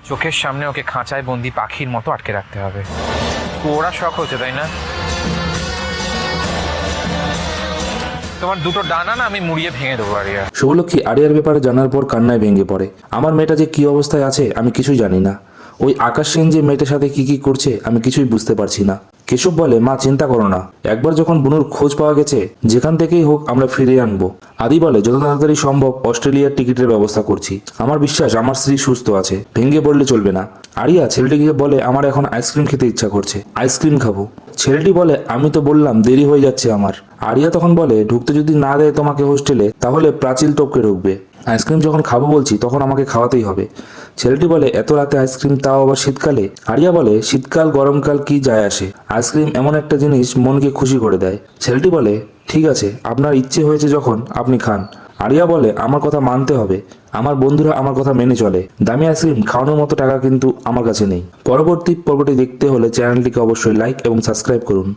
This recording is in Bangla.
চোখের সামনে ওকে খাঁচায় বন্দি পাখির মতো আটকে রাখতে হবে। ওরা শখ হচ্ছে, তাই না? তোমার দুটো ডানা না আমি মুড়িয়ে ভেঙে দেবো আরিয়া। শুভলক্ষ্মী আরিয়ার ব্যাপারে জানার পর কান্নায় ভেঙে পড়ে। আমার মেয়েটা যে কি অবস্থায় আছে আমি কিছুই জানি না। ওই আকাশ সেন যে মেয়েটার সাথে কি কি করছে আমি কিছুই বুঝতে পারছি না। কেশব বলে, মা চিন্তা করো না, একবার যখন বুনুর খোঁজ পাওয়া গেছে যেখান থেকেই হোক আমরা ফিরিয়ে আনবো। আদি বলে, যত তাড়াতাড়ি সম্ভব অস্ট্রেলিয়ার টিকিটের ব্যবস্থা করছি। আমার বিশ্বাস আমার স্ত্রী সুস্থ আছে, ভেঙে পড়লে চলবে না। আরিয়া ছেলেটিকে বলে, আমার এখন আইসক্রিম খেতে ইচ্ছা করছে, আইসক্রিম খাবো। ছেলেটি বলে, আমি তো বললাম দেরি হয়ে যাচ্ছে আমার। আরিয়া তখন বলে, ঢুকতে যদি না দেয় তোমাকে হোস্টেলে তাহলে প্রাচীল টপকে ঢুকবে। আইসক্রিম যখন খাবো বলছি তখন আমাকে খাওয়াতেই হবে। ছেলেটি বলে, এত রাতে আইসক্রিম, তাও আবার শীতকালে? আরিয়া বলে, শীতকাল গরমকাল কি যায় আসে, আইসক্রিম এমন একটা জিনিস মনকে খুশি করে দেয়। ছেলেটি বলে, ঠিক আছে, আপনার ইচ্ছে হয়েছে যখন আপনি খান। আরিয়া বলে, আমার কথা মানতে হবে, আমার বন্ধুরা আমার কথা মেনে চলে, দামি আইসক্রিম খাওয়ানোর মতো টাকা কিন্তু আমার কাছে নেই। পরবর্তী পর্বটি দেখতে হলে চ্যানেলটিকে অবশ্যই লাইক এবং সাবস্ক্রাইব করুন।